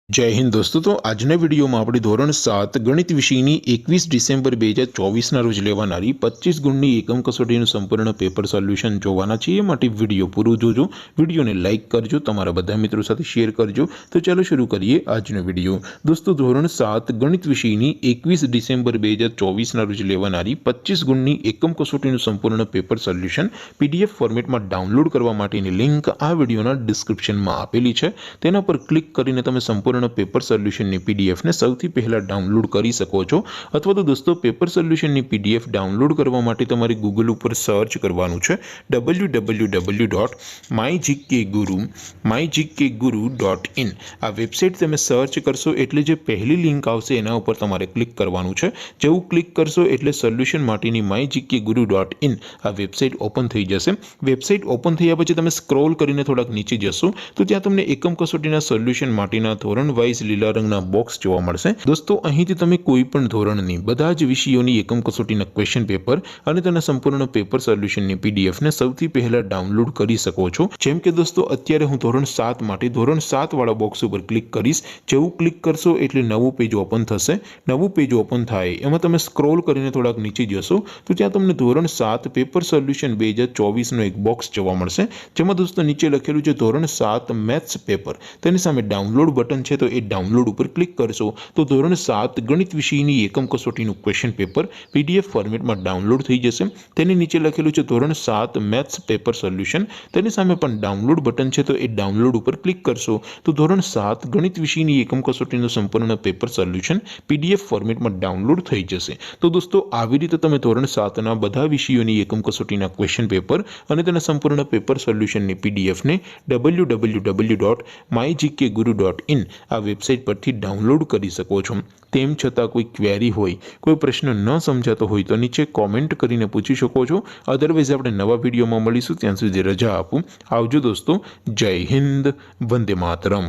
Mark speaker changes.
Speaker 1: जय हिंद दोस्तों। तो આજના વિડીયોમાં આપણે ધોરણ 7 ગણિત વિષયની 21 ડિસેમ્બર 2024ના રોજ લેવાનારી 25 ગુણની એકમ કસોટીનું સંપૂર્ણ પેપર સોલ્યુશન જોવાના છીએ। માટે વિડીયો પૂરો જોજો, વિડીયોને લાઇક કરજો, તમારા બધા મિત્રો સાથે શેર કરજો। તો ચાલો શરૂ કરીએ આજનો વિડીયો। દોસ્તો ધોરણ 7 ગણિત વિષયની 21 ડિસેમ્બર 2024ના રોજ લેવાનારી 25 ગુણની એકમ કસોટીનું સંપૂર્ણ પેપર સોલ્યુશન પીડીએફ ફોર્મેટમાં ડાઉનલોડ કરવા માટેની લિંક આ વિડીયોના ડિસ્ક્રિપ્શનમાં આપેલી છે। તેના પર ક્લિક કરીને તમે સંપૂર્ણ पेपर सोल्यूशन ની पीडीएफ ने સૌથી પહેલા ડાઉનલોડ કરી શકો છો। અથવા તો દોસ્તો પેપર સોલ્યુશન ની પીડીએફ ડાઉનલોડ કરવા માટે તમારે ગૂગલ ઉપર સર્ચ કરવાનું છે www.mygkguru.in। આ વેબસાઇટ તમે સર્ચ કરશો એટલે જે પહેલી લિંક આવશે એના ઉપર તમારે ક્લિક કરવાનું છે। જેવું ક્લિક કરશો એટલે સોલ્યુશન માટેની mygkguru.in આ વેબસાઇટ ઓપન થઈ જશે। વેબસાઇટ ઓપન થયા પછી તમે સ્ક્રોલ કરીને થોડાક નીચે જશો તો ત્યાં તમને એકમ કસોટીના સોલ્યુશન માટેના ધોરણ વાઇઝ લીલા રંગના બોક્સ જોવા મળશે। દોસ્તો અહીંથી તમે કોઈ પણ ધોરણની બધા જ વિષયોની એકમ કસોટીના ક્વેશ્ચન પેપર અને તેના સંપૂર્ણ પેપર સોલ્યુશનની પીડીએફ ને સૌથી પહેલા ડાઉનલોડ કરી શકો છો। જેમ કે દોસ્તો અત્યારે હું ધોરણ 7 માટે ધોરણ 7 વાળા બોક્સ ઉપર ક્લિક કરીશ। જેવું ક્લિક કરશો એટલે નવું પેજ ઓપન થશે। નવું પેજ ઓપન થાય એમાં તમે સ્ક્રોલ કરીને થોડાક નીચે જશો તો ત્યાં તમને ધોરણ 7 પેપર સોલ્યુશન 2024 નો એક બોક્સ જોવા મળશે। જેમાં દોસ્તો નીચે લખેલું છે ધોરણ 7 મેથ્સ પેપર। તેની સામે ડાઉનલોડ બટન છે તો એ ડાઉનલોડ ઉપર ક્લિક કરશો તો ધોરણ 7 ગણિત વિષયની એકમ કસોટીનું ક્વેશ્ચન પેપર પીડીએફ ફોર્મેટમાં ડાઉનલોડ થઈ જશે। તેની નીચે લખેલું છે ધોરણ 7 મેથ્સ પેપર સોલ્યુશન। તેની સામે પણ ડાઉનલોડ બટન છે તો એ ડાઉનલોડ ઉપર ક્લિક કરશો તો ધોરણ 7 ગણિત વિષયની એકમ કસોટીનું સંપૂર્ણ પેપર સોલ્યુશન પીડીએફ ફોર્મેટમાં ડાઉનલોડ થઈ જશે। તો દોસ્તો આવી રીતે તમે ધોરણ 7ના બધા વિષયોની એકમ કસોટીના ક્વેશ્ચન પેપર અને તેના સંપૂર્ણ પેપર સોલ્યુશનની પીડીએફ ને www.mygkguru.in આ વેબસાઇટ પરથી ડાઉનલોડ કરી શકો છો। તેમ છતાં કોઈ ક્વેરી હોય, કોઈ પ્રશ્ન ન સમજાતો હોય તો નીચે કોમેન્ટ કરીને પૂછી શકો છો। અધરવાઇઝ આપણે નવા વિડીયોમાં મળીશું, ત્યાં સુધી રજા આપું। આવજો દોસ્તો, જય હિન્દ, વંદે માતરમ।